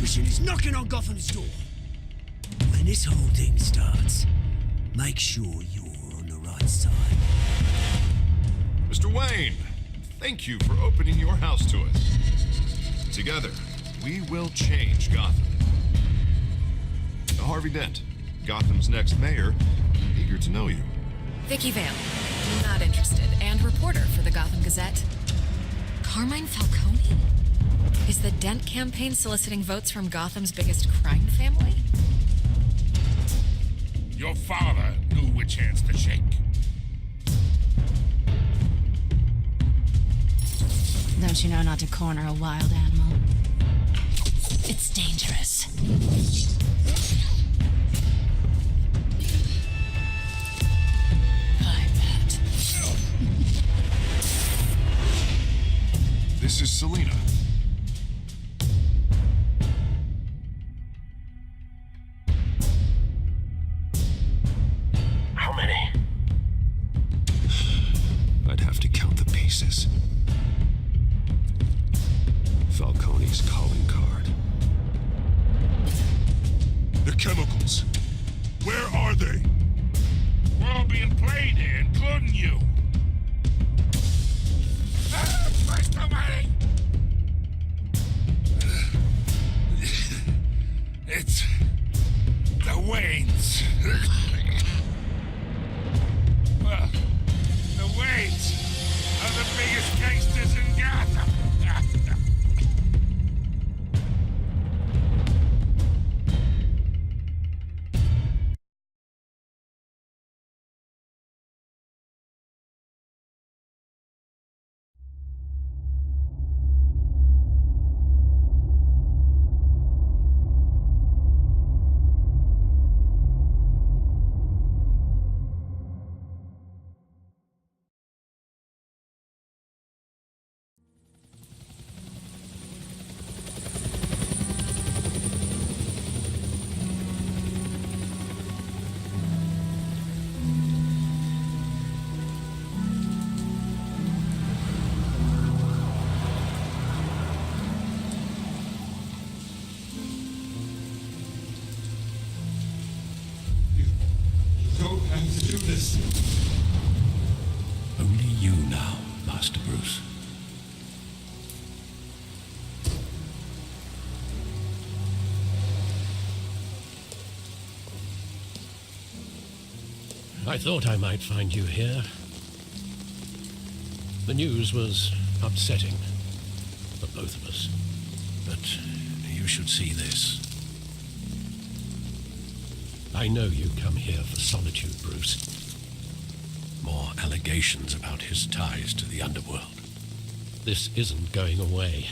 Retribution is knocking on Gotham's door. When this whole thing starts, make sure you're on the right side. Mr. Wayne, thank you for opening your house to us. Together, we will change Gotham. Harvey Dent, Gotham's next mayor, eager to know you. Vicky Vale, not interested, and reporter for the Gotham Gazette. Carmine Falcone? Is the Dent campaign soliciting votes from Gotham's biggest crime family? Your father knew which hands to shake. Don't you know not to corner a wild animal? It's dangerous. I bet. This is Selina. How many? I'd have to count the pieces. Falcone's calling card. The chemicals. Where are they? We're all being played here, including you. First nobody! It's the Waynes. Well, the Waynes are the biggest gangsters in Gotham. Only you now, Master Bruce. I thought I might find you here. The news was upsetting for both of us. But you should see this. I know you come here for solitude, Bruce. More allegations about his ties to the underworld. This isn't going away.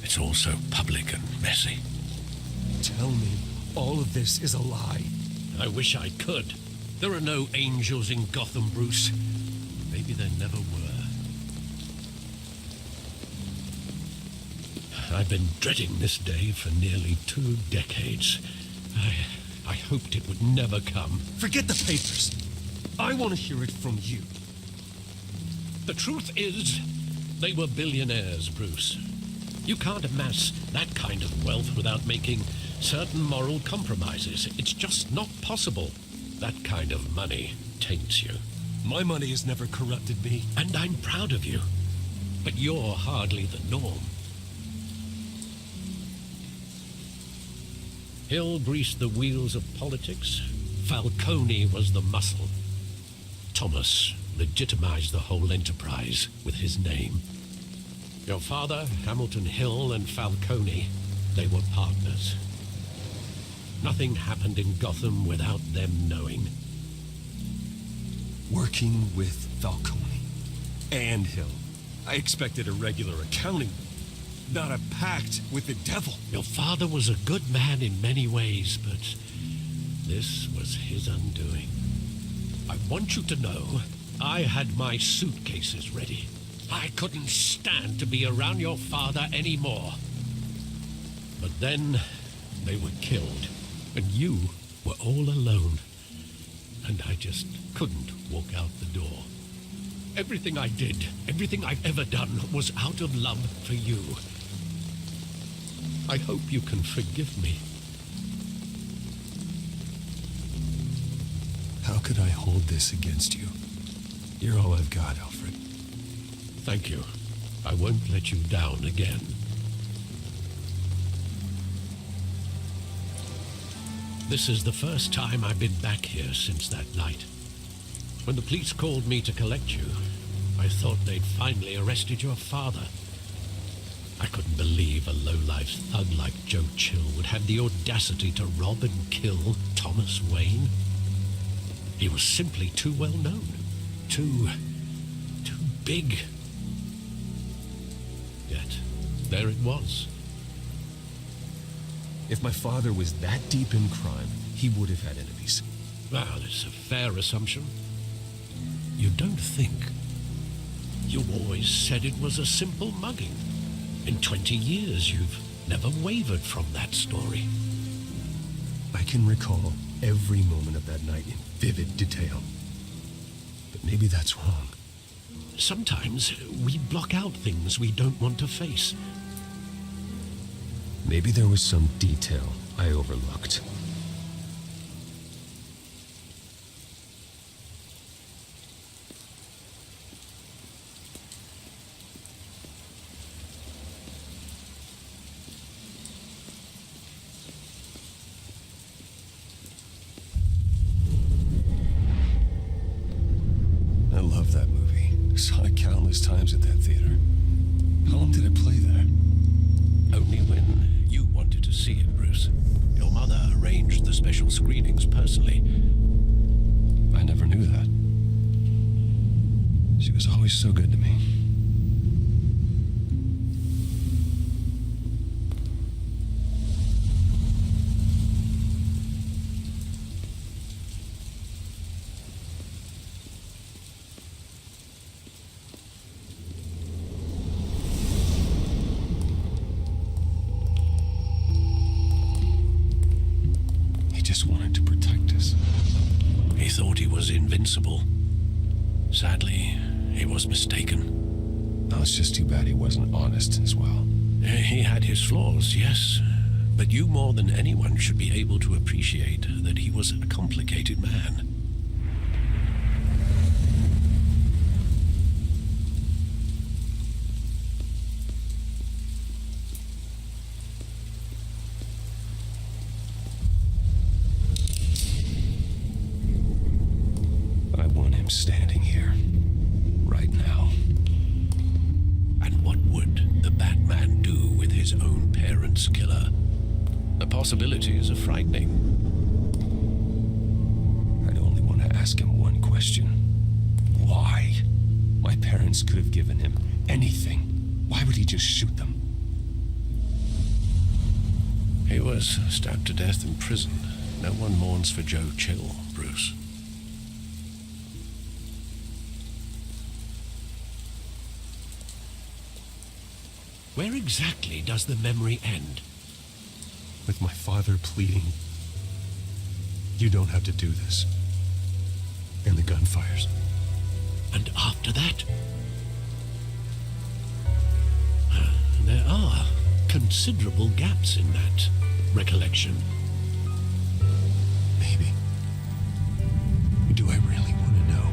It's all so public and messy. Tell me all of this is a lie. I wish I could. There are no angels in Gotham, Bruce. Maybe there never were. I've been dreading this day for nearly 2 decades. I hoped it would never come. Forget the papers. I want to hear it from you. The truth is, they were billionaires, Bruce. You can't amass that kind of wealth without making certain moral compromises. It's just not possible. That kind of money taints you. My money has never corrupted me. And I'm proud of you. But you're hardly the norm. Hill greased the wheels of politics. Falcone was the muscle. Thomas legitimized the whole enterprise with his name. Your father, Hamilton Hill, and Falcone, they were partners. Nothing happened in Gotham without them knowing. Working with Falcone and Hill. I expected a regular accounting, not a pact with the devil. Your father was a good man in many ways, but this was his undoing. I want you to know, I had my suitcases ready. I couldn't stand to be around your father anymore. But then they were killed, and you were all alone. And I just couldn't walk out the door. Everything I did, everything I've ever done, was out of love for you. I hope you can forgive me. How could I hold this against you? You're all I've got, Alfred. Thank you. I won't let you down again. This is the first time I've been back here since that night. When the police called me to collect you, I thought they'd finally arrested your father. I couldn't believe a low-life thug like Joe Chill would have the audacity to rob and kill Thomas Wayne. He was simply too well known. Too big. Yet, there it was. If my father was that deep in crime, he would have had enemies. Well, it's a fair assumption. You don't think? You always said it was a simple mugging. In 20 years, you've never wavered from that story. I can recall every moment of that night in vivid detail. But maybe that's wrong. Sometimes we block out things we don't want to face. Maybe there was some detail I overlooked. I love that movie. Saw it countless times at that theater. How long did it play there? Only when you wanted to see it, Bruce. Your mother arranged the special screenings personally. I never knew that. She was always so good to me. Wanted to protect us. He thought he was invincible. Sadly, he was mistaken. Now, it's just too bad he wasn't honest as well. He had his flaws, yes. But you more than anyone should be able to appreciate that he was a complicated man. Standing here, right now. And what would the Batman do with his own parents' killer? The possibilities are frightening. I'd only want to ask him one question. Why? My parents could have given him anything. Why would he just shoot them? He was stabbed to death in prison. No one mourns for Joe Chill, Bruce. Where exactly does the memory end? With my father pleading, "You don't have to do this." And the gunfires. And after that? There are considerable gaps in that recollection. Maybe. Do I really want to know?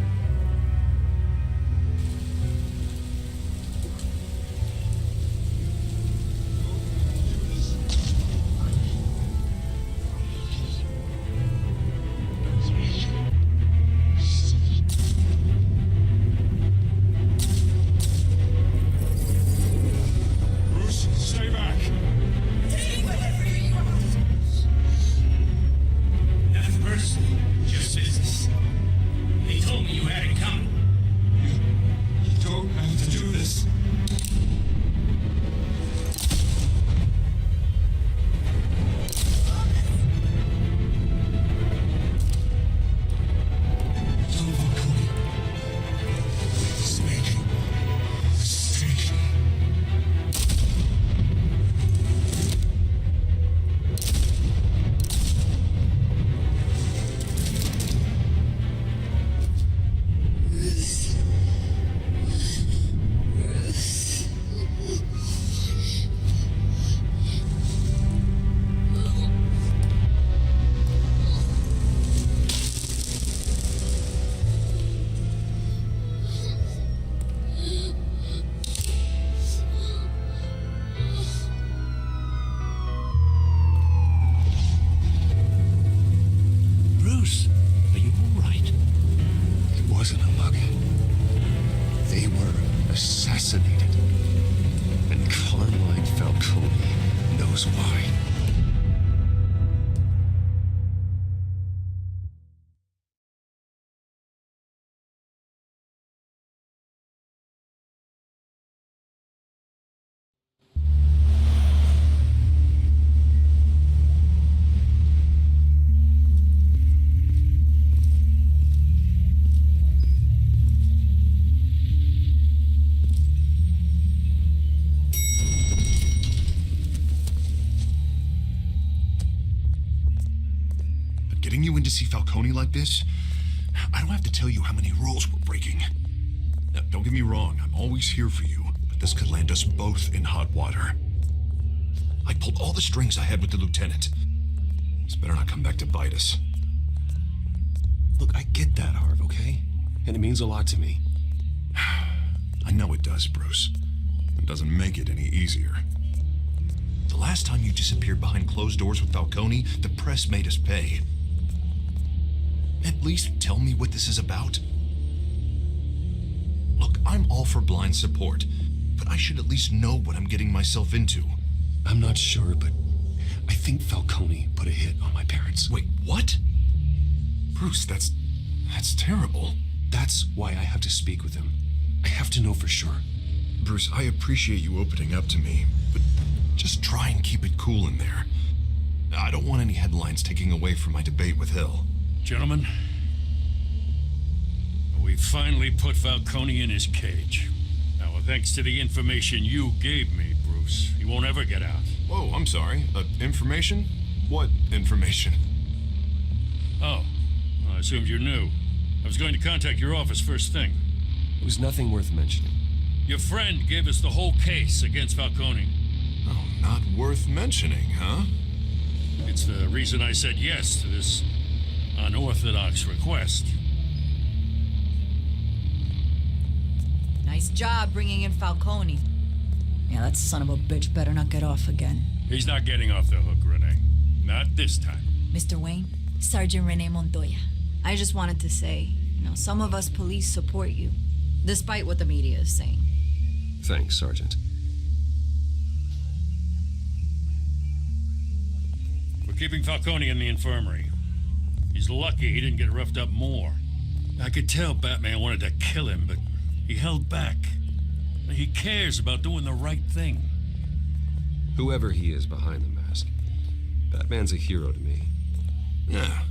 Bruce, why? Getting you in to see Falcone like this? I don't have to tell you how many rules we're breaking. Now, don't get me wrong, I'm always here for you, but this could land us both in hot water. I pulled all the strings I had with the lieutenant. This better not come back to bite us. Look, I get that, Harv, okay? And it means a lot to me. I know it does, Bruce. It doesn't make it any easier. The last time you disappeared behind closed doors with Falcone, the press made us pay. At least tell me what this is about. Look, I'm all for blind support, but I should at least know what I'm getting myself into. I'm not sure, but I think Falcone put a hit on my parents. Wait, what? Bruce, that's terrible. That's why I have to speak with him. I have to know for sure. Bruce, I appreciate you opening up to me, but just try and keep it cool in there. I don't want any headlines taking away from my debate with Hill. Gentlemen, we finally put Falcone in his cage. Now, thanks to the information you gave me, Bruce, he won't ever get out. Whoa, I'm sorry. Information? What information? Oh, well, I assumed you knew. I was going to contact your office first thing. It was nothing worth mentioning. Your friend gave us the whole case against Falcone. Oh, not worth mentioning, huh? It's the reason I said yes to this unorthodox request. Nice job bringing in Falcone. Yeah, that son of a bitch better not get off again. He's not getting off the hook, Renee. Not this time. Mr. Wayne, Sergeant Renee Montoya. I just wanted to say, some of us police support you, despite what the media is saying. Thanks, Sergeant. We're keeping Falcone in the infirmary. He's lucky he didn't get roughed up more. I could tell Batman wanted to kill him, but he held back. He cares about doing the right thing. Whoever he is behind the mask, Batman's a hero to me. Yeah,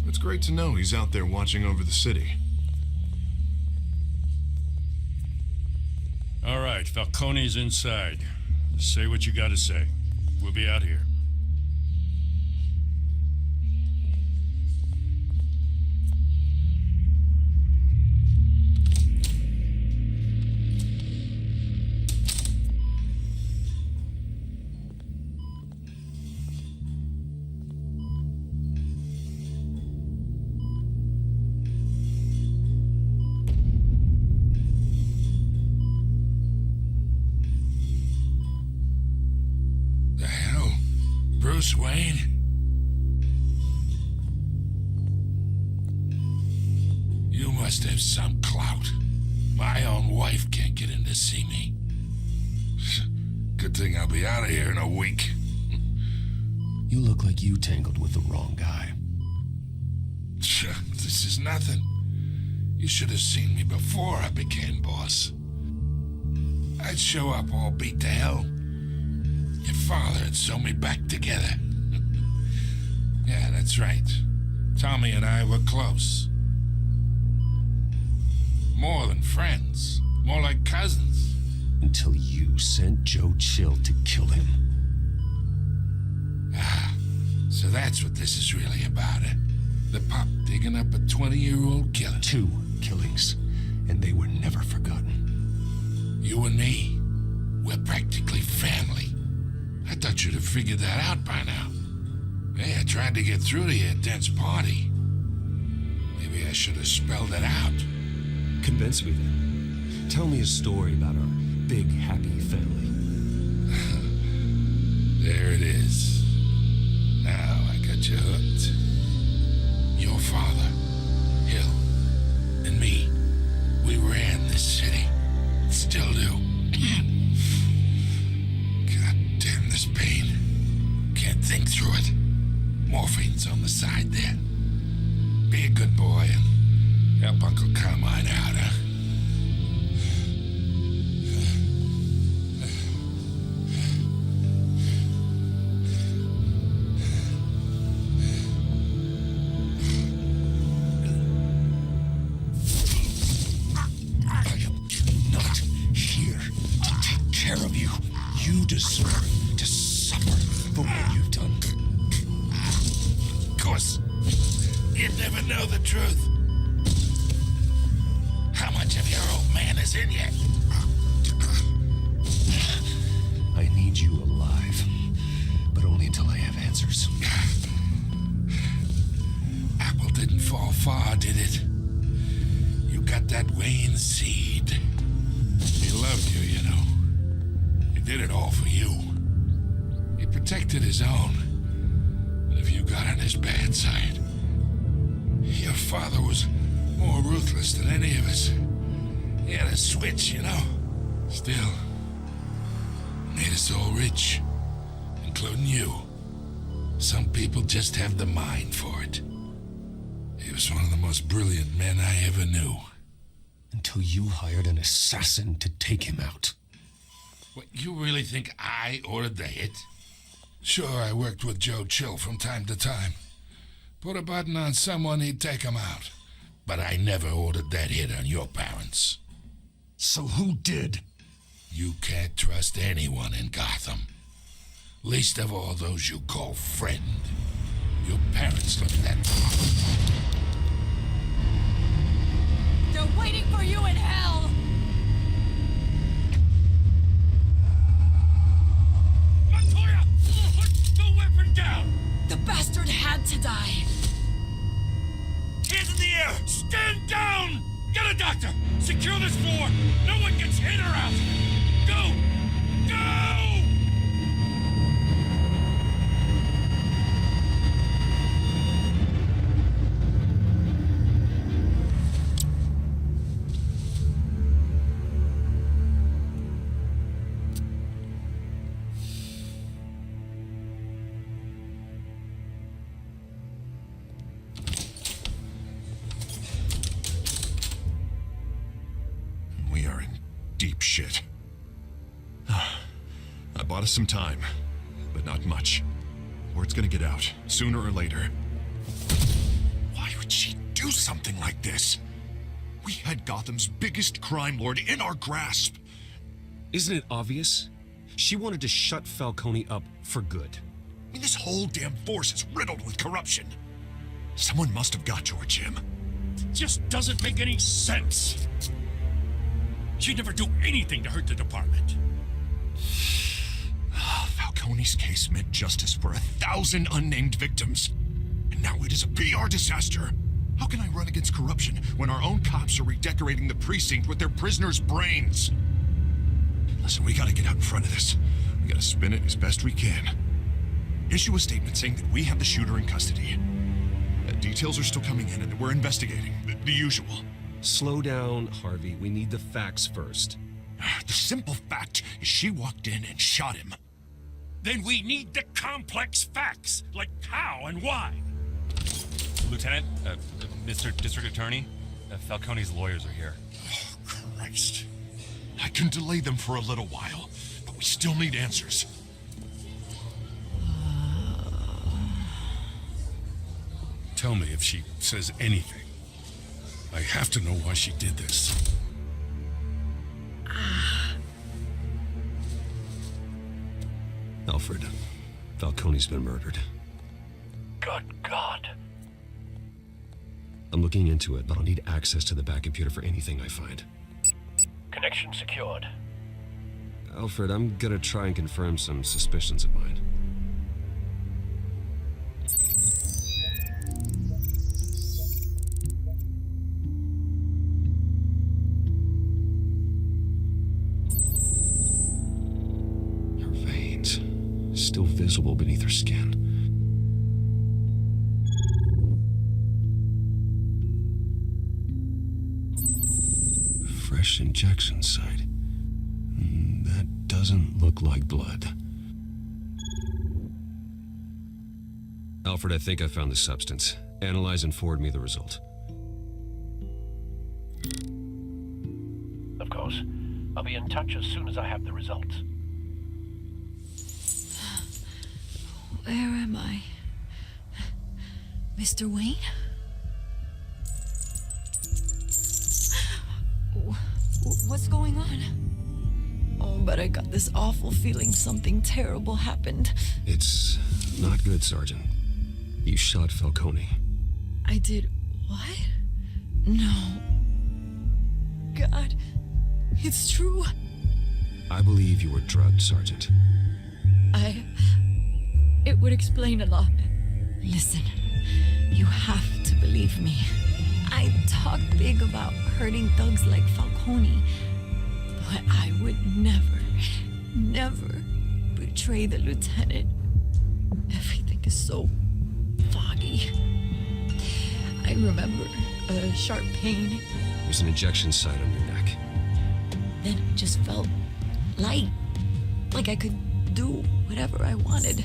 it's great to know he's out there watching over the city. All right, Falcone's inside. Just say what you gotta say. We'll be out here. Bruce Wayne? You must have some clout. My own wife can't get in to see me. Good thing I'll be out of here in a week. You look like you tangled with the wrong guy. This is nothing. You should have seen me before I became boss. I'd show up all beat to hell. Your father had sewn me back together. Yeah, that's right. Tommy and I were close. More than friends. More like cousins. Until you sent Joe Chill to kill him. Ah, so that's what this is really about, eh? The pup digging up a 20-year-old killer. 2 killings, and they were never forgotten. You and me, we're practically family. I thought you'd have figured that out by now. Hey, I tried to get through to you at Dent's party. Maybe I should have spelled it out. Convince me then. Tell me a story about our big, happy family. There it is. Now I got you hooked. Your father, Hill, and me, we ran this city. Still do. God damn this pain. Morphine's on the side there. Be a good boy and help Uncle Carmine out, huh? I am not here to take care of you. You deserve to suffer for what you've done. Of course, you'd never know the truth. How much of your old man is in you? I need you alive, but only until I have answers. Apple didn't fall far, did it? You got that Wayne seed. He loved you, you know. He did it all for you. He protected his own. But if you got on his bad side, your father was more ruthless than any of us. He had a switch, you know. Still, made us all rich, including you. Some people just have the mind for it. He was one of the most brilliant men I ever knew. Until you hired an assassin to take him out. What, you really think I ordered the hit? Sure, I worked with Joe Chill from time to time. Put a button on someone, he'd take him out. But I never ordered that hit on your parents. So who did? You can't trust anyone in Gotham. Least of all those you call friend. Your parents left that. They're waiting for you in hell! Montoya! Put the weapon down! The bastard had to die. Hands in the air! Stand down! Get a doctor! Secure this floor! No one gets in or out! Go! Go! We are in deep shit. I bought us some time, but not much. Word's gonna get out, sooner or later. Why would she do something like this? We had Gotham's biggest crime lord in our grasp. Isn't it obvious? She wanted to shut Falcone up for good. I mean, this whole damn force is riddled with corruption. Someone must have got George, Jim. Just doesn't make any sense. She'd never do anything to hurt the department. Falcone's case meant justice for 1,000 unnamed victims. And now it is a PR disaster. How can I run against corruption when our own cops are redecorating the precinct with their prisoners' brains? Listen, we gotta get out in front of this. We gotta spin it as best we can. Issue a statement saying that we have the shooter in custody. Details are still coming in and we're investigating. The usual. Slow down, Harvey. We need the facts first. The simple fact is she walked in and shot him. Then we need the complex facts, like how and why. Lieutenant, Mr. District Attorney, Falcone's lawyers are here. Oh, Christ. I can delay them for a little while, but we still need answers. Tell me if she says anything. I have to know why she did this. Alfred, Falcone's been murdered. Good God. I'm looking into it, but I'll need access to the back computer for anything I find. Connection secured. Alfred, I'm gonna try and confirm some suspicions of mine. Her veins, still visible beneath her skin. Fresh injection site. That doesn't look like blood. Alfred, I think I found the substance. Analyze and forward me the result. Of course. I'll be in touch as soon as I have the results. Where am I? Mr. Wayne? What's going on? Oh, but I got this awful feeling something terrible happened. It's not good, Sergeant. You shot Falcone. I did what? No. God, it's true. I believe you were drugged, Sergeant. It would explain a lot. Listen, you have to believe me. I talk big about hurting thugs like Falcone, but I would never betray the lieutenant. Everything is so foggy. I remember a sharp pain. There's an injection site on your neck. Then it just felt light, like I could do whatever I wanted.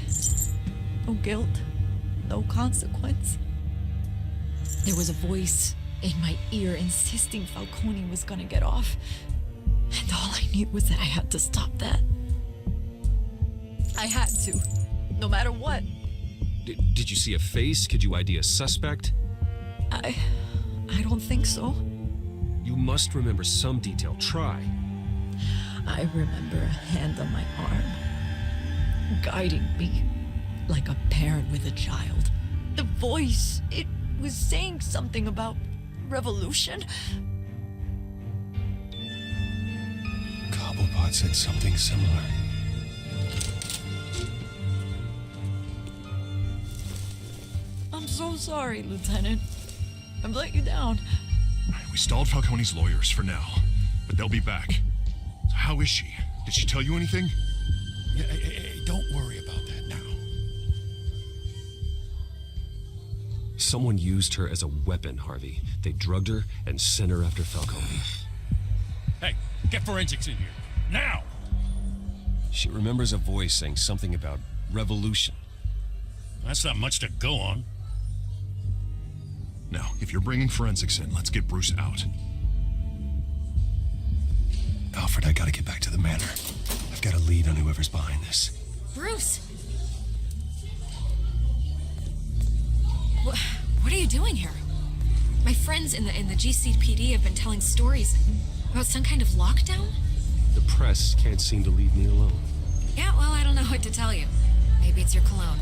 No guilt, no consequence. There was a voice in my ear insisting Falcone was gonna get off. And all I knew was that I had to stop that. I had to, no matter what. Did you see a face? Could you ID a suspect? I don't think so. You must remember some detail. Try. I remember a hand on my arm, guiding me like a parent with a child. The voice, it was saying something about revolution. Cobblepot said something similar. I'm so sorry, Lieutenant. I've let you down. We stalled Falcone's lawyers for now, but they'll be back. So how is she? Did she tell you anything? Hey, don't worry about that now. Someone used her as a weapon, Harvey. They drugged her and sent her after Falcone. Hey, get forensics in here. Now! She remembers a voice saying something about revolution. That's not much to go on. Now, if you're bringing forensics in, let's get Bruce out. Alfred, I gotta get back to the manor. I've got a lead on whoever's behind this. Bruce! What are you doing here? My friends in the GCPD have been telling stories about some kind of lockdown? The press can't seem to leave me alone. Yeah, well, I don't know what to tell you. Maybe it's your cologne.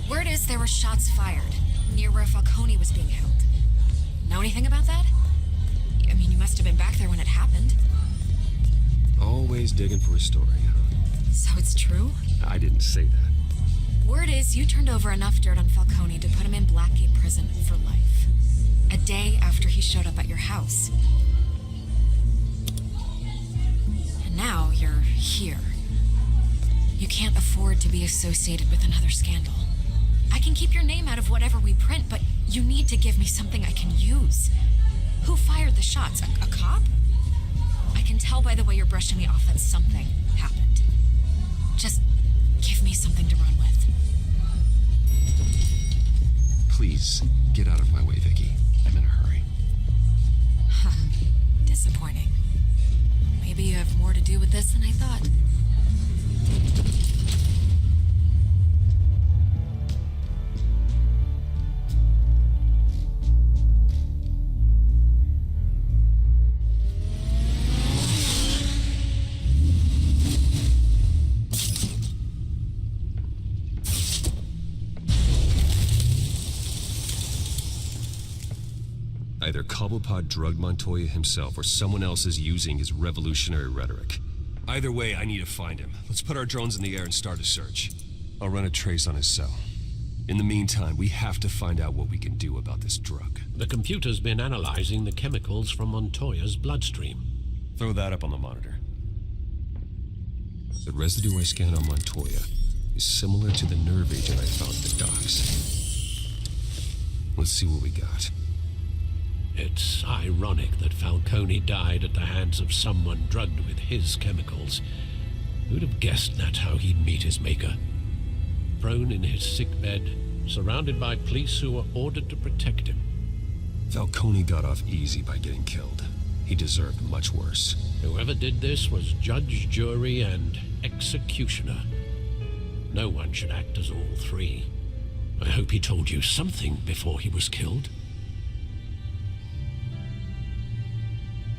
Word is there were shots fired near where Falcone was being held. Know anything about that? I mean, you must have been back there when it happened. Always digging for a story, huh? So it's true? I didn't say that. Word is you turned over enough dirt on Falcone to put him in Blackgate Prison for life. A day after he showed up at your house. And now you're here. You can't afford to be associated with another scandal. I can keep your name out of whatever we print, but you need to give me something I can use. Who fired the shots? A cop? I can tell by the way you're brushing me off that something happened. Just give me something to run with. Please, get out of my way, Vicky. I'm in a hurry. Disappointing. Maybe you have more to do with this than I thought. Either Cobblepot drugged Montoya himself or someone else is using his revolutionary rhetoric. Either way, I need to find him. Let's put our drones in the air and start a search. I'll run a trace on his cell. In the meantime, we have to find out what we can do about this drug. The computer's been analyzing the chemicals from Montoya's bloodstream. Throw that up on the monitor. The residue I scanned on Montoya is similar to the nerve agent I found at the docks. Let's see what we got. It's ironic that Falcone died at the hands of someone drugged with his chemicals. Who'd have guessed that's how he'd meet his maker? Prone in his sickbed, surrounded by police who were ordered to protect him. Falcone got off easy by getting killed. He deserved much worse. Whoever did this was judge, jury, and executioner. No one should act as all three. I hope he told you something before he was killed.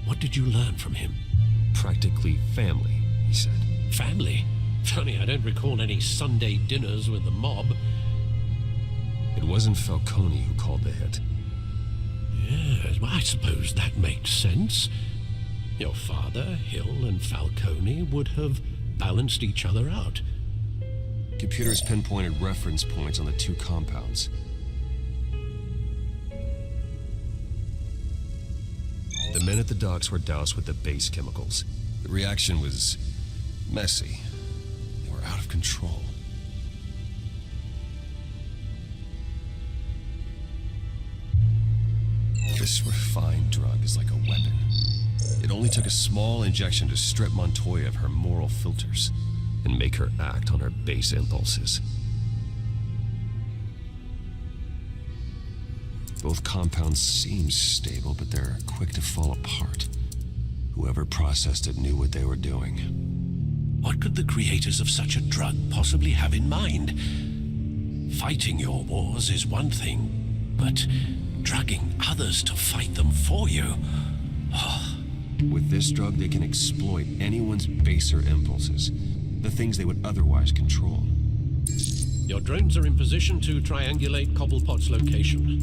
What did you learn from him? Practically family, he said. Family? Funny, I don't recall any Sunday dinners with the mob. It wasn't Falcone who called the hit. Yes, well, I suppose that makes sense. Your father, Hill, and Falcone would have balanced each other out. Computers pinpointed reference points on the two compounds. The men at the docks were doused with the base chemicals. The reaction was messy. They were out of control. This refined drug is like a weapon. It only took a small injection to strip Montoya of her moral filters and make her act on her base impulses. Both compounds seem stable, but they're quick to fall apart. Whoever processed it knew what they were doing. What could the creators of such a drug possibly have in mind? Fighting your wars is one thing, but drugging others to fight them for you? With this drug, they can exploit anyone's baser impulses, the things they would otherwise control. Your drones are in position to triangulate Cobblepot's location.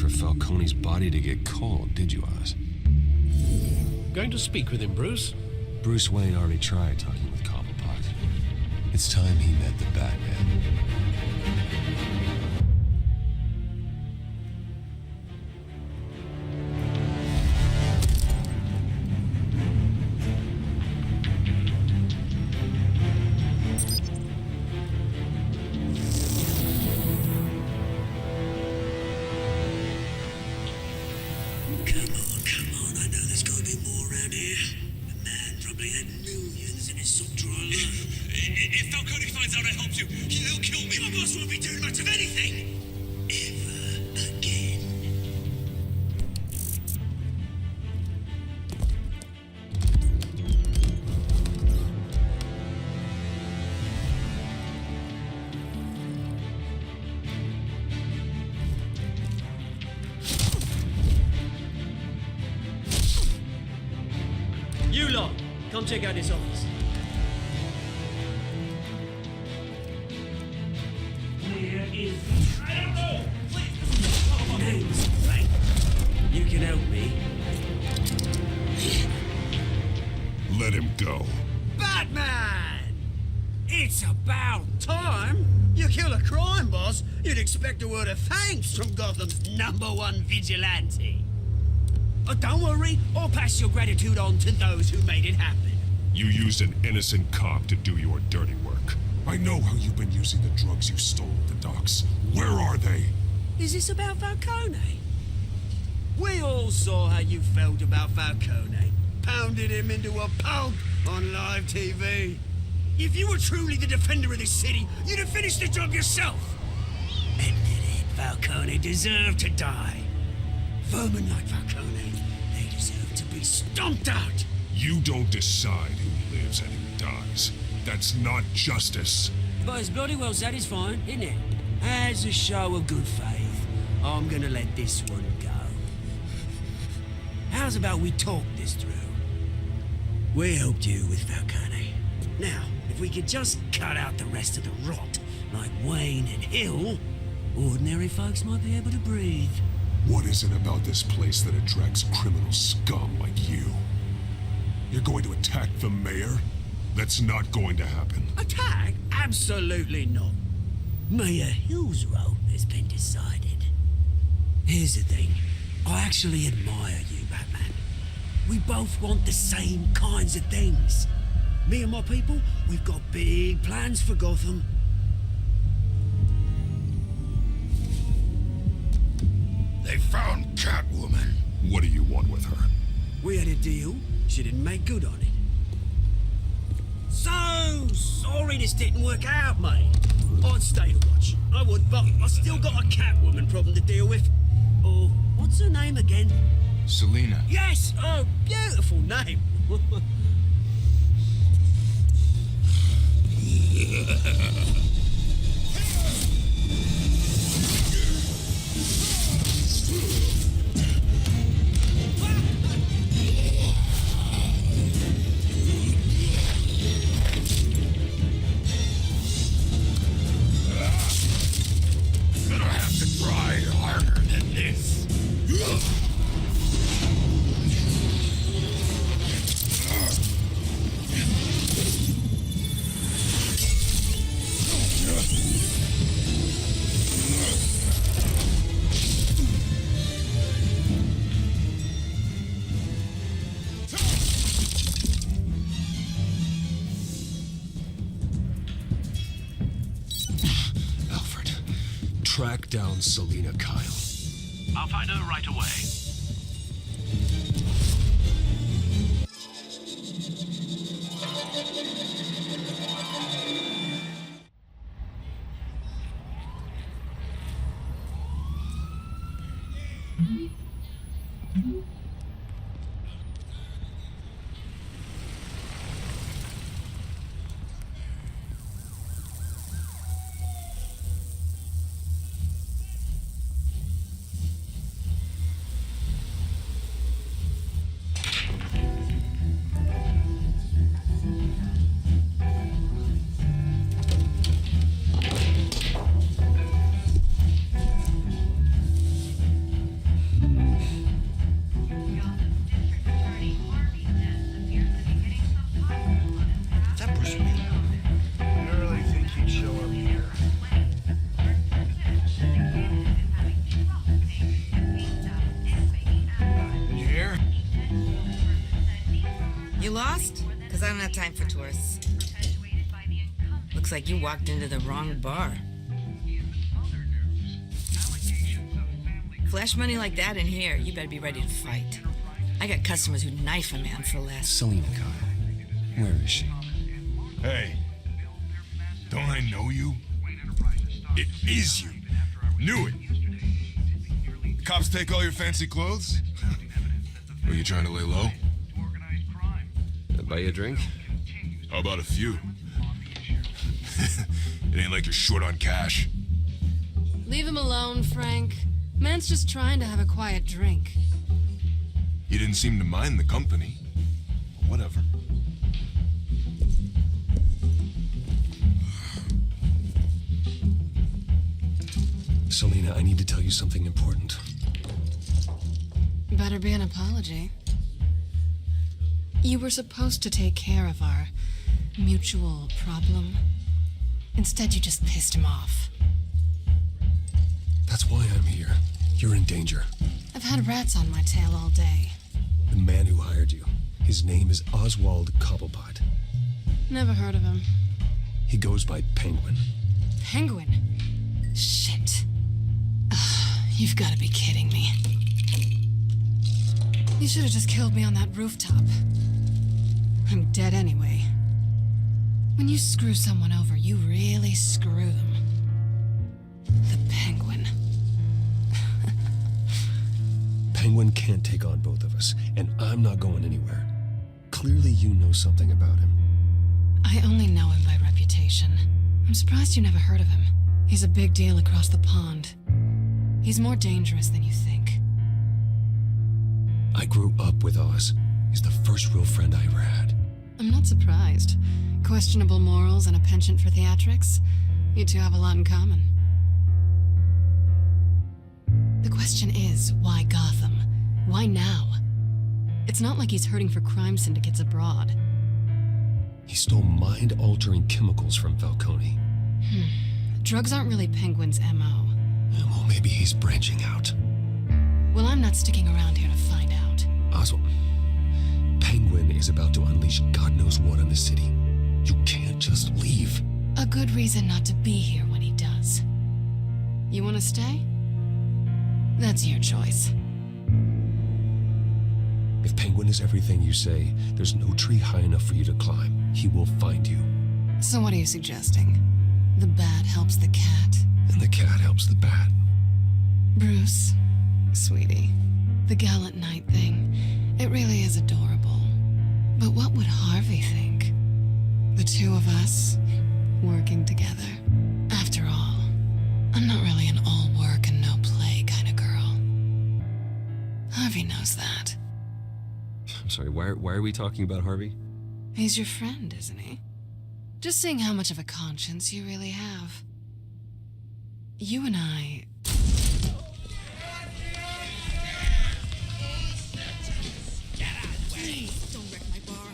Falcone's body to get cold, did you, Oz? Going to speak with him, Bruce? Bruce Wayne already tried talking with Cobblepot. It's time he met the Batman. You lot, come check out this office. here is... I don't know! Please! Name's Frank. You can help me. Let him go. Batman! It's about time! You kill a crime boss, you'd expect a word of thanks from Gotham's #1 vigilante. But don't worry, I'll pass your gratitude on to those who made it happen. You used an innocent cop to do your dirty work. I know how you've been using the drugs you stole at the docks. Where are they? Is this about Falcone? We all saw how you felt about Falcone. Pounded him into a pulp on live TV. If you were truly the defender of this city, you'd have finished the job yourself. Admit it, Falcone deserved to die. Vermin like Falcone, they deserve to be stomped out. You don't decide who lives and who dies. That's not justice. But it's bloody well satisfying, isn't it? As a show of good faith, I'm gonna let this one go. How's about we talk this through? We helped you with Falcone. Now, if we could just cut out the rest of the rot, like Wayne and Hill, ordinary folks might be able to breathe. What is it about this place that attracts criminal scum like you? You're going to attack the mayor? That's not going to happen. Attack? Absolutely not. Mayor Hill's role has been decided. Here's the thing. I actually admire you, Batman. We both want the same kinds of things. Me and my people, we've got big plans for Gotham. They found Catwoman. What do you want with her? We had a deal. She didn't make good on it. So sorry this didn't work out, mate. I'd stay to watch. I would, but I still got a Catwoman problem to deal with. Oh, what's her name again? Selina. Yes! Oh, beautiful name. Gonna have to try harder than this. Alfred, track down Selina Kyle. I'll find her right away. Lost? Because I don't have time for tourists. Looks like you walked into the wrong bar. Flash money like that in here, you better be ready to fight. I got customers who knife a man for less. Selina Kyle. Where is she? Hey, don't I know you? It is you. Knew it. The cops take all your fancy clothes? Are you trying to lay low? Buy you a drink? How about a few? It ain't like you're short on cash. Leave him alone, Frank. Man's just trying to have a quiet drink. He didn't seem to mind the company. Whatever. Selena, I need to tell you something important. Better be an apology. You were supposed to take care of our mutual problem. Instead, you just pissed him off. That's why I'm here. You're in danger. I've had rats on my tail all day. The man who hired you, his name is Oswald Cobblepot. Never heard of him. He goes by Penguin. Penguin? Shit. You've got to be kidding me. You should have just killed me on that rooftop. I'm dead anyway. When you screw someone over, you really screw them. The Penguin. Penguin can't take on both of us, and I'm not going anywhere. Clearly you know something about him. I only know him by reputation. I'm surprised you never heard of him. He's a big deal across the pond. He's more dangerous than you think. I grew up with Oz. He's the first real friend I ever had. I'm not surprised. Questionable morals and a penchant for theatrics. You two have a lot in common. The question is, why Gotham? Why now? It's not like he's hurting for crime syndicates abroad. He stole mind-altering chemicals from Falcone. Drugs aren't really Penguin's M.O. Well, maybe he's branching out. Well, I'm not sticking around here to find out. Oswald, Penguin is about to unleash God knows what on the city. You can't just leave. A good reason not to be here when he does. You want to stay? That's your choice. If Penguin is everything you say, there's no tree high enough for you to climb. He will find you. So what are you suggesting? The bat helps the cat? And the cat helps the bat. Bruce, sweetie, the gallant knight thing, it really is adorable. But what would Harvey think? The two of us, working together. After all, I'm not really an all work and no play kind of girl. Harvey knows that. I'm sorry, why are we talking about Harvey? He's your friend, isn't he? Just seeing how much of a conscience you really have. You and I... Don't wreck my bar.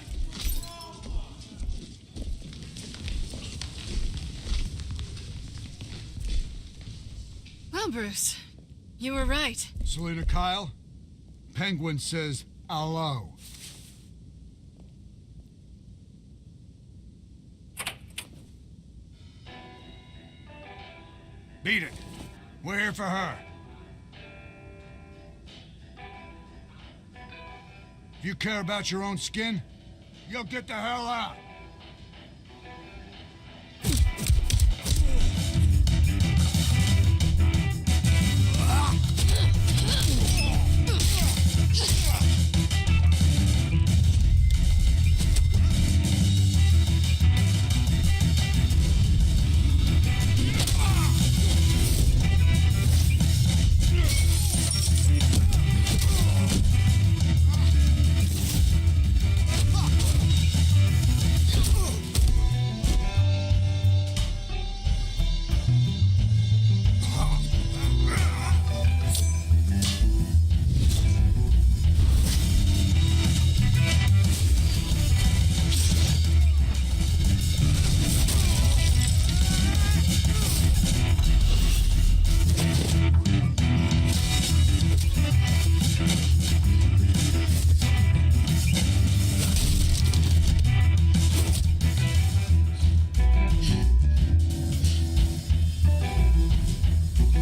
Well, Bruce, you were right. Selena Kyle, Penguin says hello. Beat it. We're here for her. If you care about your own skin, you'll get the hell out.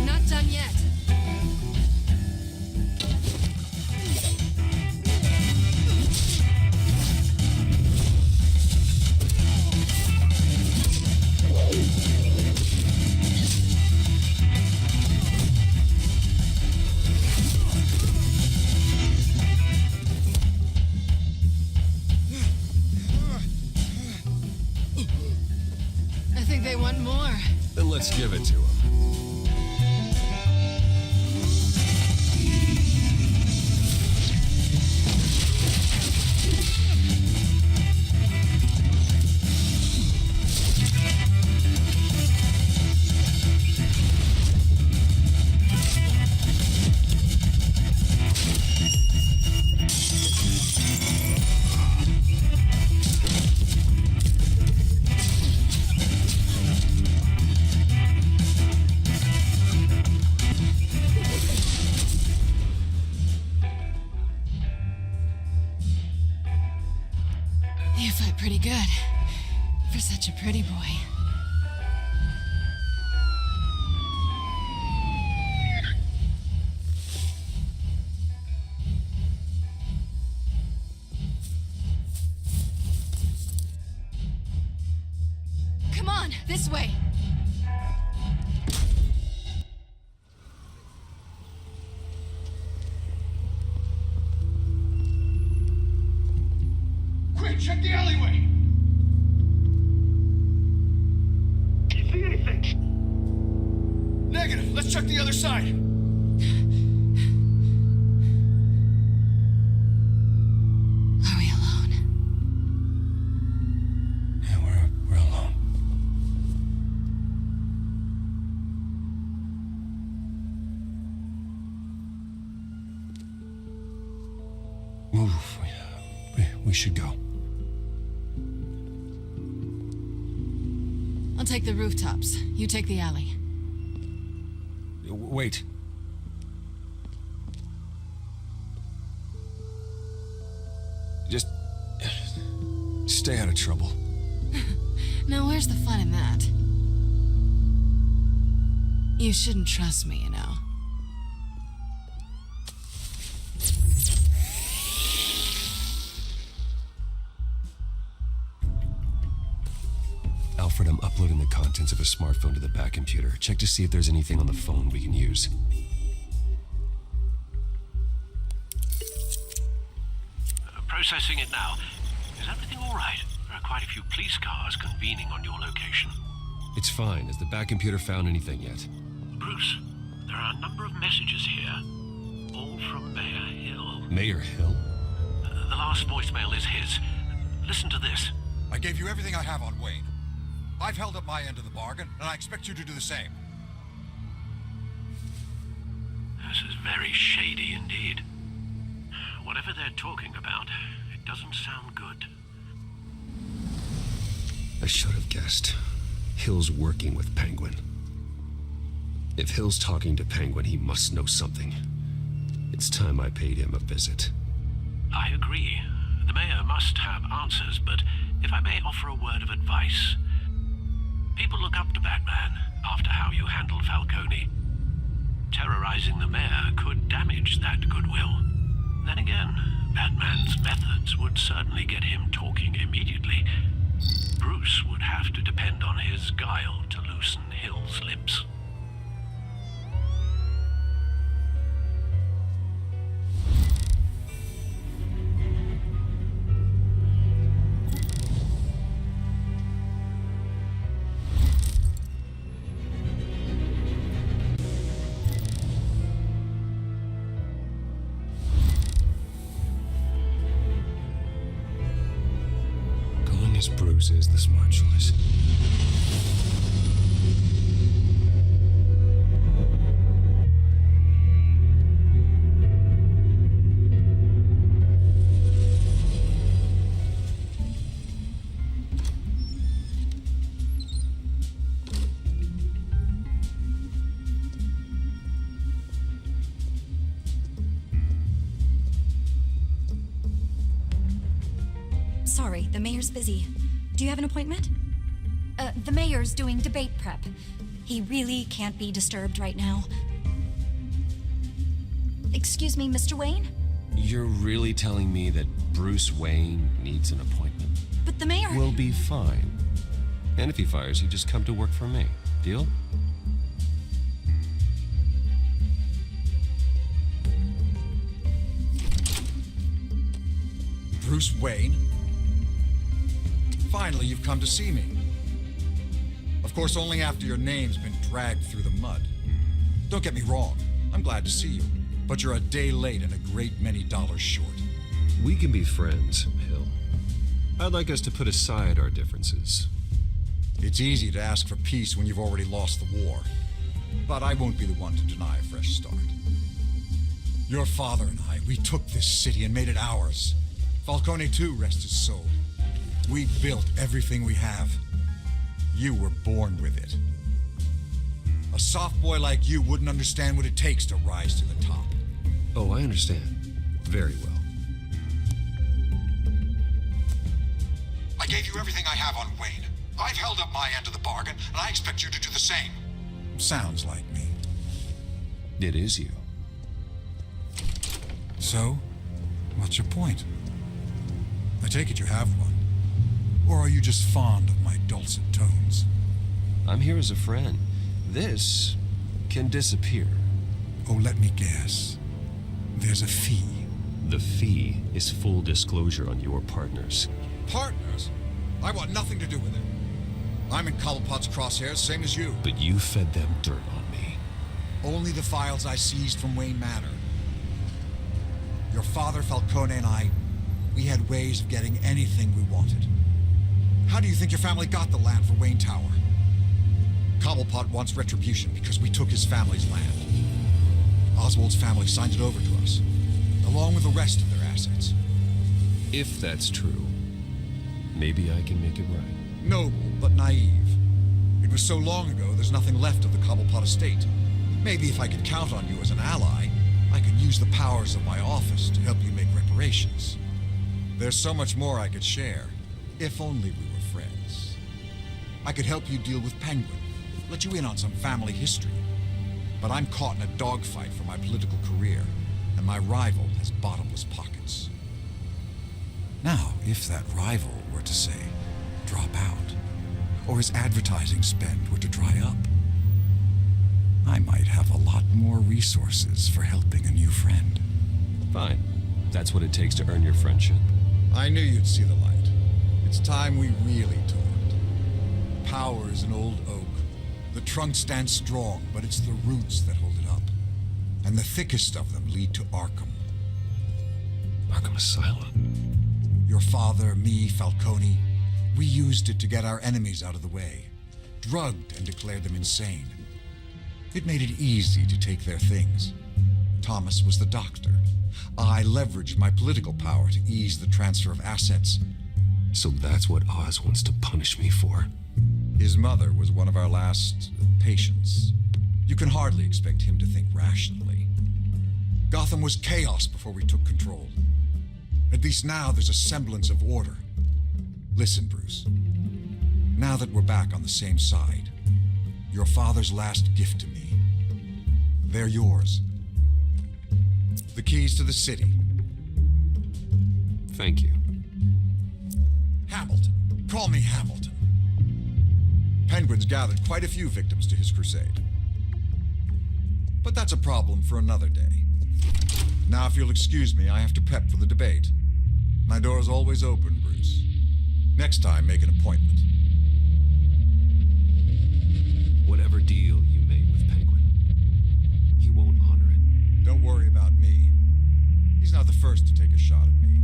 Not done yet. I think they want more. Then let's give it to him. You fight pretty good. For such a pretty boy. Come on, this way. Quick, check the alleyway! See anything? Negative. Let's check the other side. Are we alone? Yeah, we're alone. Move. We should go. I'll take the rooftops. You take the alley. Wait. Just stay out of trouble. Now, where's the fun in that? You shouldn't trust me, you know. Alfred, I'm uploading the contents of a smartphone to the back computer. Check to see if there's anything on the phone we can use. Processing it now. Is everything all right? There are quite a few police cars convening on your location. It's fine. Has the back computer found anything yet? Bruce, there are a number of messages here. All from Mayor Hill. Mayor Hill? The last voicemail is his. Listen to this. I gave you everything I have on Wayne. I've held up my end of the bargain, and I expect you to do the same. This is very shady indeed. Whatever they're talking about, it doesn't sound good. I should have guessed. Hill's working with Penguin. If Hill's talking to Penguin, he must know something. It's time I paid him a visit. I agree. The mayor must have answers, but if I may offer a word of advice. People look up to Batman after how you handled Falcone. Terrorizing the mayor could damage that goodwill. Then again, Batman's methods would certainly get him talking immediately. Bruce would have to depend on his guile to loosen Hill's lips. As Bruce is the smart choice. Sorry, the mayor's busy. Do you have an appointment? The mayor's doing debate prep. He really can't be disturbed right now. Excuse me, Mr. Wayne? You're really telling me that Bruce Wayne needs an appointment? But the mayor... We'll be fine. And if he fires you, just come to work for me. Deal? Bruce Wayne? Finally, you've come to see me. Of course, only after your name's been dragged through the mud. Don't get me wrong, I'm glad to see you, but you're a day late and a great many dollars short. We can be friends, Hill. I'd like us to put aside our differences. It's easy to ask for peace when you've already lost the war, but I won't be the one to deny a fresh start. Your father and I, we took this city and made it ours. Falcone too, rest his soul. We built everything we have. You were born with it. A soft boy like you wouldn't understand what it takes to rise to the top. Oh, I understand. Very well. I gave you everything I have on Wayne. I've held up my end of the bargain, and I expect you to do the same. Sounds like me. It is you. So, what's your point? I take it you have one. Or are you just fond of my dulcet tones? I'm here as a friend. This can disappear. Oh, let me guess. There's a fee. The fee is full disclosure on your partners. Partners? I want nothing to do with it. I'm in Cobblepot's crosshairs, same as you. But you fed them dirt on me. Only the files I seized from Wayne Manor. Your father, Falcone, and I, we had ways of getting anything we wanted. How do you think your family got the land for Wayne Tower? Cobblepot wants retribution because we took his family's land. Oswald's family signed it over to us, along with the rest of their assets. If that's true, maybe I can make it right. Noble, but naive. It was so long ago, there's nothing left of the Cobblepot estate. Maybe if I could count on you as an ally, I could use the powers of my office to help you make reparations. There's so much more I could share, if only we were friends. I could help you deal with Penguin, let you in on some family history. But I'm caught in a dogfight for my political career, and my rival has bottomless pockets. Now, if that rival were to say, drop out, or his advertising spend were to dry up, I might have a lot more resources for helping a new friend. Fine. That's what it takes to earn your friendship. I knew you'd see the light. It's time we really talked. Power is an old oak. The trunk stands strong, but it's the roots that hold it up. And the thickest of them lead to Arkham. Arkham Asylum? Your father, me, Falcone, we used it to get our enemies out of the way. Drugged and declared them insane. It made it easy to take their things. Thomas was the doctor. I leveraged my political power to ease the transfer of assets. So that's what Oz wants to punish me for? His mother was one of our last patients. You can hardly expect him to think rationally. Gotham was chaos before we took control. At least now there's a semblance of order. Listen, Bruce. Now that we're back on the same side, your father's last gift to me, they're yours. The keys to the city. Thank you. Hamilton. Call me Hamilton. Penguin's gathered quite a few victims to his crusade. But that's a problem for another day. Now, if you'll excuse me, I have to prep for the debate. My door's always open, Bruce. Next time, make an appointment. Whatever deal you made with Penguin, he won't honor it. Don't worry about me. He's not the first to take a shot at me.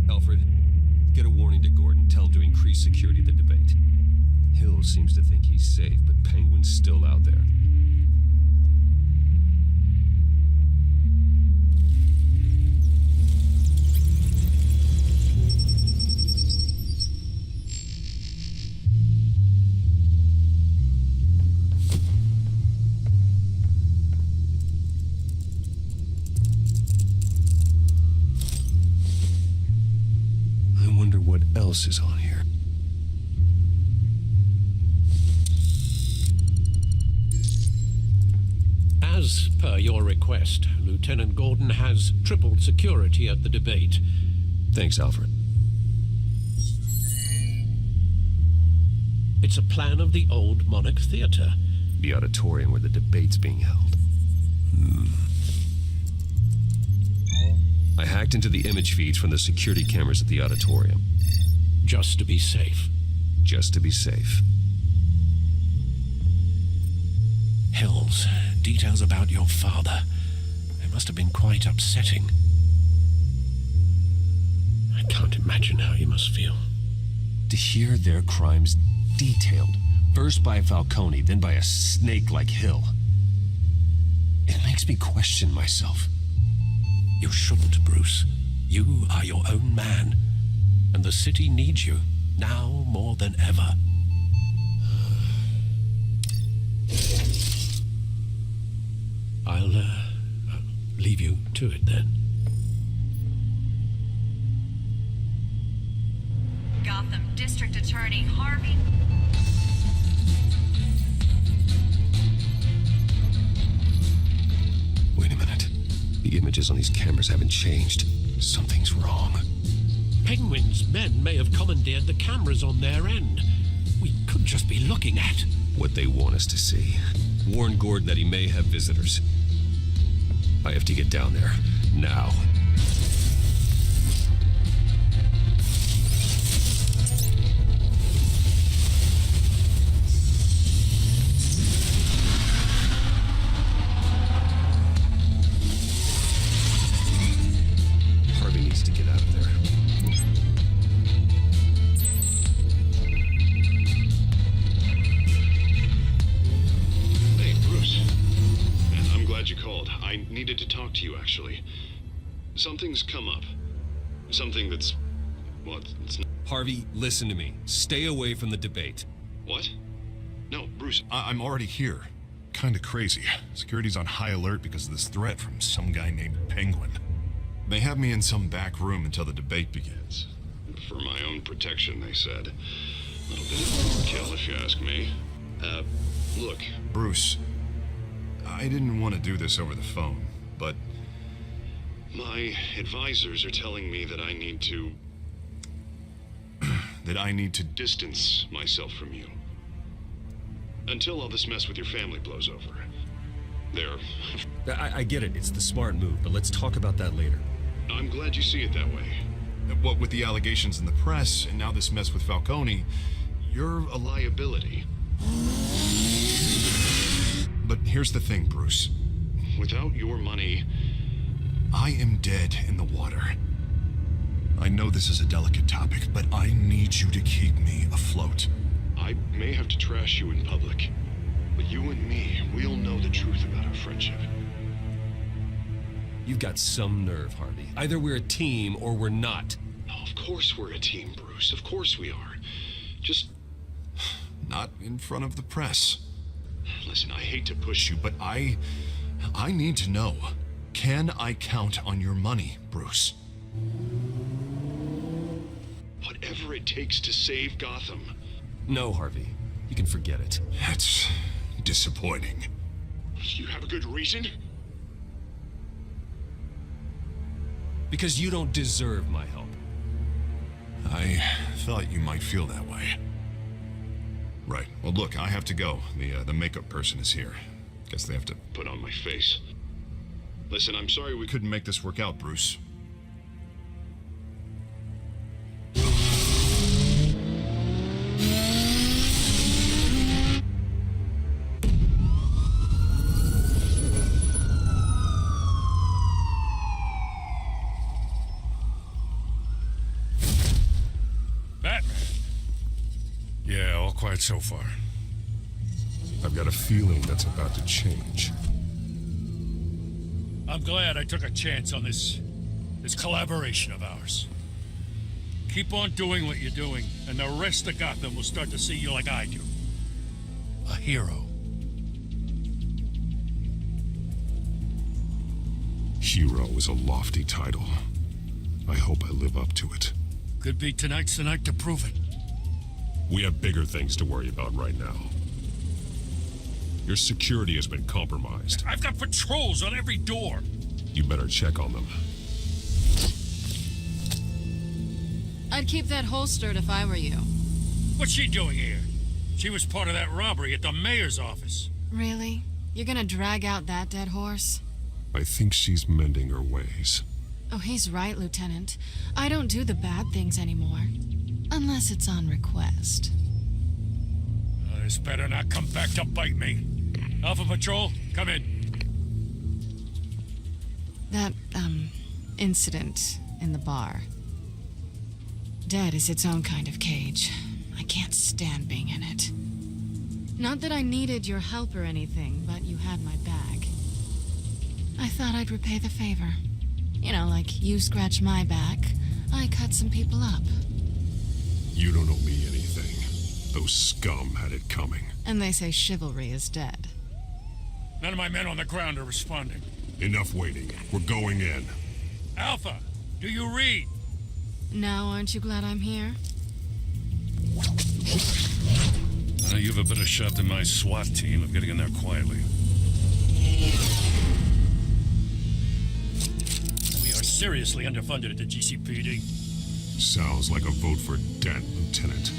Alfred, get a warning to Gordon. Tell him to increase security of the debate. Hill seems to think he's safe, but Penguin's still out there. I wonder what else is on here. As per your request, Lieutenant Gordon has tripled security at the debate. Thanks, Alfred. It's a plan of the old Monarch Theater. The auditorium where the debate's being held. I hacked into the image feeds from the security cameras at the auditorium. Just to be safe. Just to be safe. Hills, details about your father. They must have been quite upsetting. I can't imagine how you must feel. To hear their crimes detailed, first by Falcone, then by a snake like Hill. It makes me question myself. You shouldn't, Bruce. You are your own man. And the city needs you, now more than ever. leave you to it then. Gotham District Attorney Harvey. Wait a minute. The images on these cameras haven't changed. Something's wrong. Penguin's men may have commandeered the cameras on their end. We could just be looking at what they want us to see. Warn Gordon that he may have visitors. I have to get down there. Now. Harvey needs to get out of there. Hey, Bruce. Man, I'm glad you called. I needed to talk to you, actually. Something's come up. Something that's... well, it's not... Harvey, listen to me. Stay away from the debate. What? No, Bruce, I'm already here. Kinda crazy. Security's on high alert because of this threat from some guy named Penguin. They have me in some back room until the debate begins. For my own protection, they said. A little bit of overkill, if you ask me. Look, Bruce, I didn't want to do this over the phone, but my advisors are telling me that I need to... that I need to distance myself from you. Until all this mess with your family blows over. There. I get it. It's the smart move, but let's talk about that later. I'm glad you see it that way. What with the allegations in the press, and now this mess with Falcone, you're a liability. But here's the thing, Bruce. Without your money, I am dead in the water. I know this is a delicate topic, but I need you to keep me afloat. I may have to trash you in public, but you and me, we'll know the truth about our friendship. You've got some nerve, Harvey. Either we're a team or we're not. No, of course we're a team, Bruce. Of course we are. Just not in front of the press. Listen, I hate to push you, but I need to know. Can I count on your money, Bruce? Whatever it takes to save Gotham. No, Harvey. You can forget it. That's disappointing. You have a good reason? Because you don't deserve my help. I thought you might feel that way. Right. Well, look, I have to go. The makeup person is here. Guess they have to put on my face. Listen, I'm sorry we couldn't make this work out, Bruce. Yeah, all quiet so far. I've got a feeling that's about to change. I'm glad I took a chance on this collaboration of ours. Keep on doing what you're doing, and the rest of Gotham will start to see you like I do. A hero. Hero is a lofty title. I hope I live up to it. Could be tonight's the night to prove it. We have bigger things to worry about right now. Your security has been compromised. I've got patrols on every door. You better check on them. I'd keep that holstered if I were you. What's she doing here? She was part of that robbery at the mayor's office. Really? You're gonna drag out that dead horse? I think she's mending her ways. Oh, he's right, Lieutenant. I don't do the bad things anymore. Unless it's on request. This better not come back to bite me. Alpha Patrol, come in. That, incident in the bar. Dead is its own kind of cage. I can't stand being in it. Not that I needed your help or anything, but you had my bag. I thought I'd repay the favor. You know, like you scratch my back, I cut some people up. You don't owe me anything. Those scum had it coming. And they say chivalry is dead. None of my men on the ground are responding. Enough waiting. We're going in. Alpha, do you read? Now, aren't you glad I'm here? You have a better shot than my SWAT team of getting in there quietly. We are seriously underfunded at the GCPD. Sounds like a vote for Dent, Lieutenant.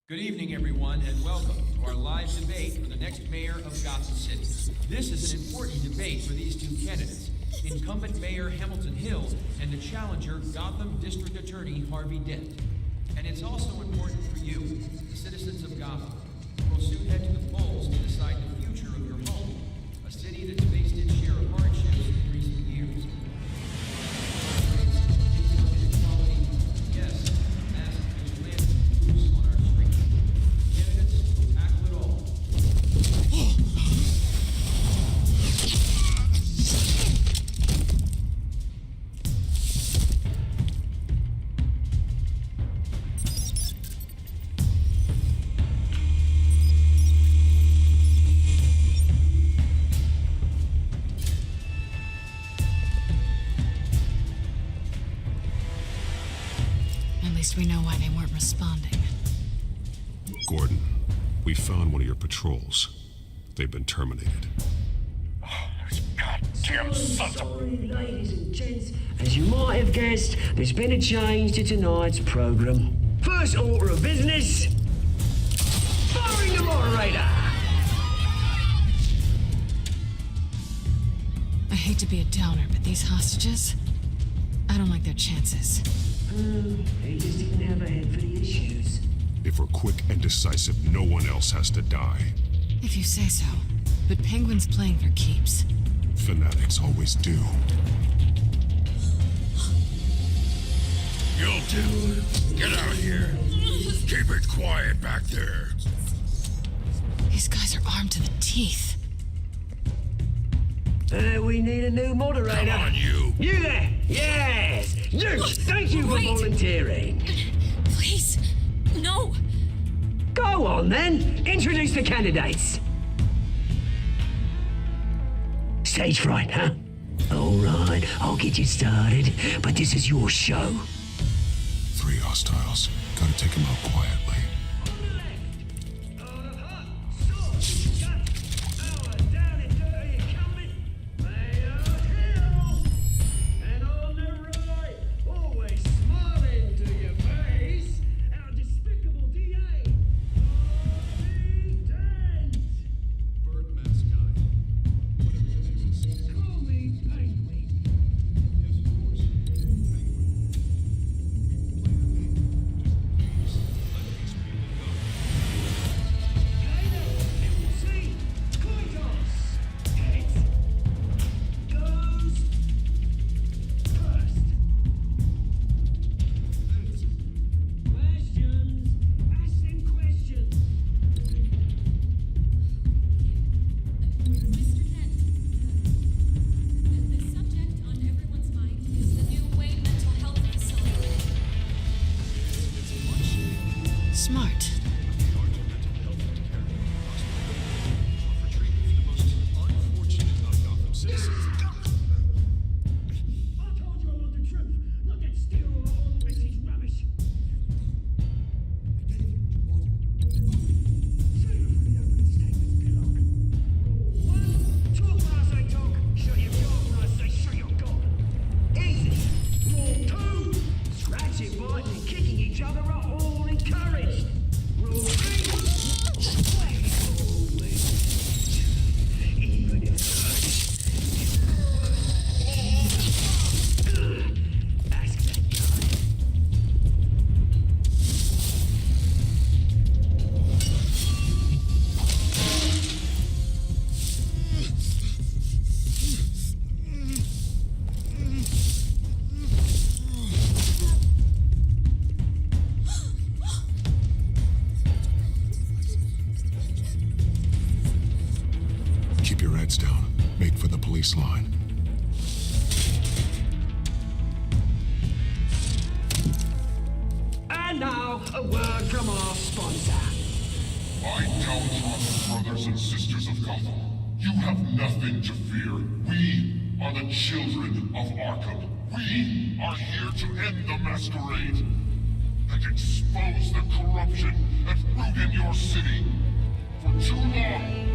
Good evening, everyone, and welcome to our live debate for the next mayor of Gotham City. This is an important debate for these two candidates, incumbent Mayor Hamilton Hill and the challenger Gotham District Attorney Harvey Dent. And it's also important for you, the citizens of Gotham, who will soon head to the polls to decide the future of your home, a city that's faced its share of hardships in recent years. Yes, mass vigilante loose on our streets. Candidates will tackle it all. At least we know why they weren't responding. Gordon, we found one of your patrols. They've been terminated. Goddamn sons of... Sorry, ladies and gents. As you might have guessed, there's been a change to tonight's program. First order of business, firing the moderator. I hate to be a downer, but these hostages, I don't like their chances. He just didn't have a head for the issues. If we're quick and decisive, no one else has to die. If you say so. But Penguin's playing for keeps. Fanatics always do. You'll do. Get out of here. Keep it quiet back there. These guys are armed to the teeth. We need a new moderator. Come on, you. You there? Yes. You. Thank you for volunteering. Please, no. Go on then. Introduce the candidates. Stage fright, huh? All right, I'll get you started, but this is your show. 3 hostiles. Gotta take them out quietly. Smart. Keep your heads down. Make for the police line. And now, a word from our sponsor. My downtrodden brothers and sisters of Gotham, you have nothing to fear. We are the children of Arkham. We are here to end the masquerade and expose the corruption and ruin your city. For too long,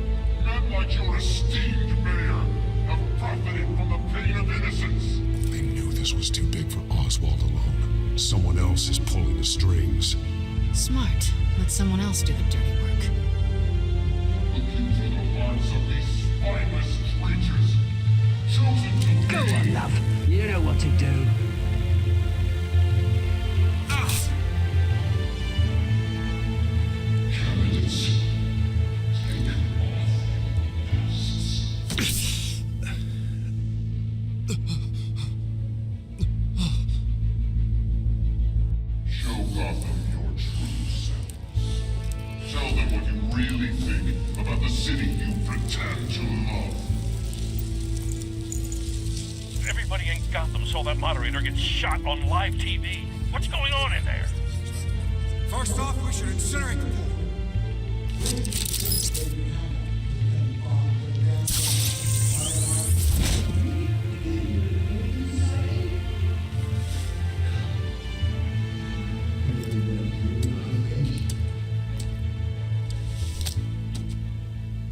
men like your esteemed mayor have profited from the pain of innocence. They knew this was too big for Oswald alone. Someone else is pulling the strings. Smart. Let someone else do the dirty work. Look into the hearts of these spineless creatures, chosen to Go on, love. You know what to do. candidates. Take off masks. Show Gotham your true selves. Tell them what you really think about the city you pretend to love. Everybody in Gotham saw that moderator get shot on live TV. What's going on in there? First off, we should incinerate the pool.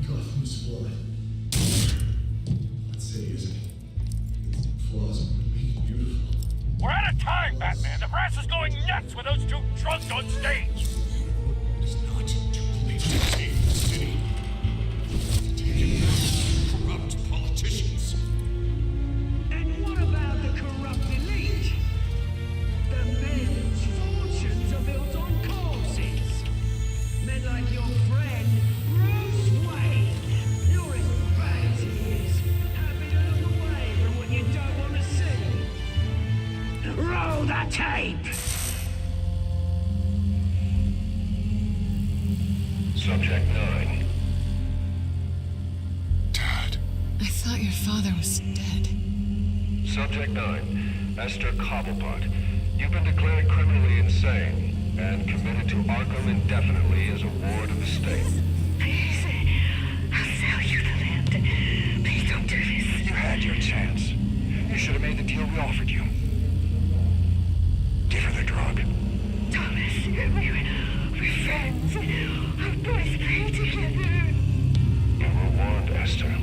Gotham's flawed. I'd say, isn't it? Its flaws would make it beautiful. We're out of time, Batman. The press is going nuts with those two drunks on stage. It's not to police to take the city. To take it back from corrupt politicians. And what about the corrupt elite? The men's fortunes are built on corpses. Men like your friend, Bruce Wayne. You're as bad as he is. Happy to look away from what you don't want to see. Roll the tape! Subject 9. Dad. I thought your father was dead. Subject 9. Esther Cobblepot. You've been declared criminally insane and committed to Arkham indefinitely as a ward of the state. Please, I'll sell you the land. Please don't do this. You had your chance. You should have made the deal we offered you. Give her the drug. Thomas, we're friends. Our boys play together. You were warned, Esther.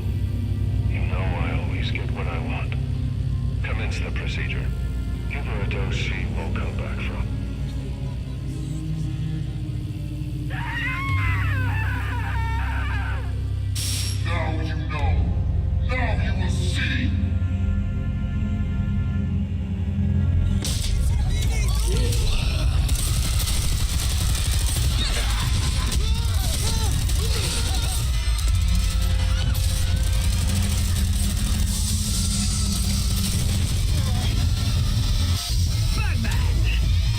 You know I always get what I want. Commence the procedure. Give her a dose she won't come back from. Now you know. Now you will see. Batman!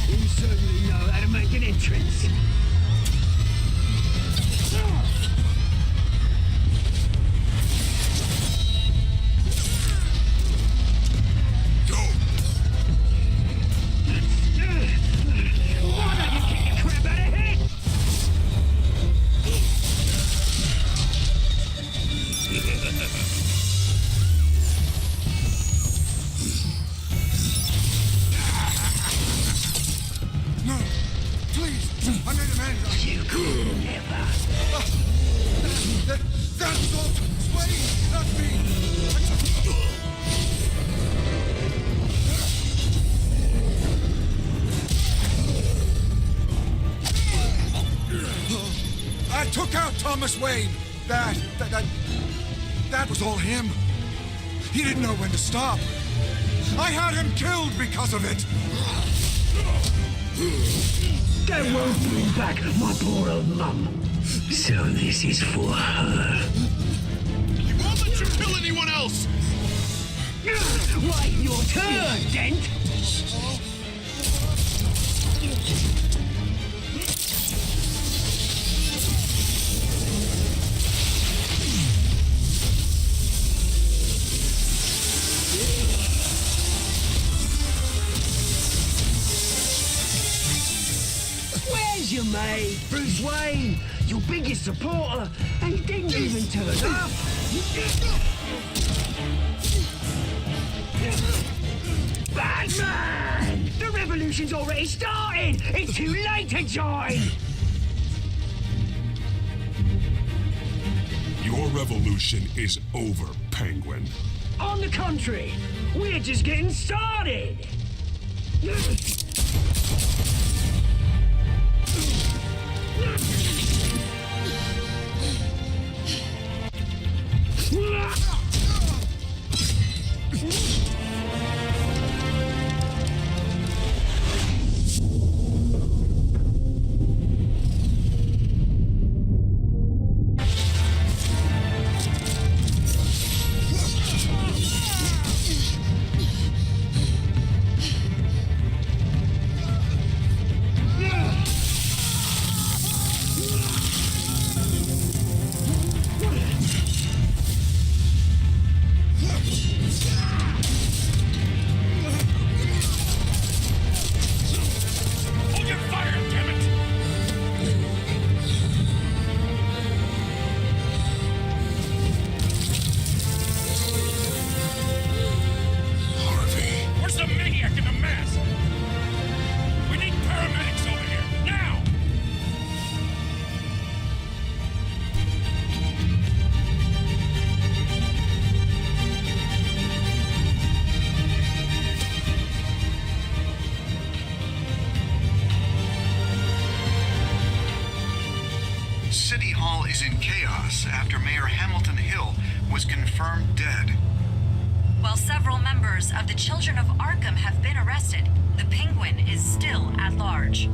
You certainly know how to make an entrance. Why don't you kick the crap out of here? No! Please! I made a man. You could never. That's all! Wait! Not me! I took out Thomas Wayne. That was all him. He didn't know when to stop. I had him killed because of it. That won't bring back my poor old mum. So this is for her. He won't let you kill anyone else! Wait your turn, Dent! Where's your mate, Bruce Wayne? your biggest supporter, and he didn't even turn up. Batman! The revolution's already started! It's too late to join! Your revolution is over, Penguin. On the contrary, we're just getting started! City Hall is in chaos after Mayor Hamilton Hill was confirmed dead. While several members of the Children of Arkham have been arrested, the Penguin is still at large.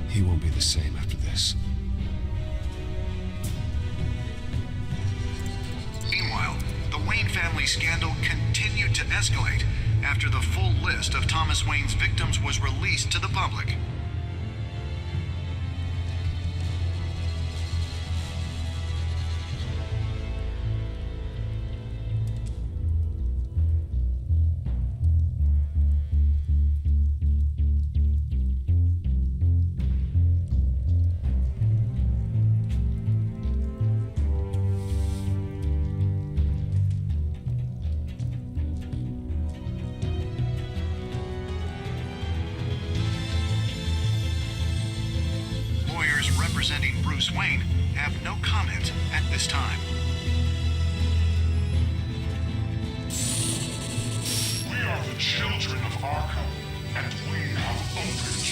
He won't be the same after this. Meanwhile, the Wayne family scandal continued to escalate after the full list of Thomas Wayne's victims was released to the public. Representing Bruce Wayne have no comment at this time. We are the children of Arkham, and we have opened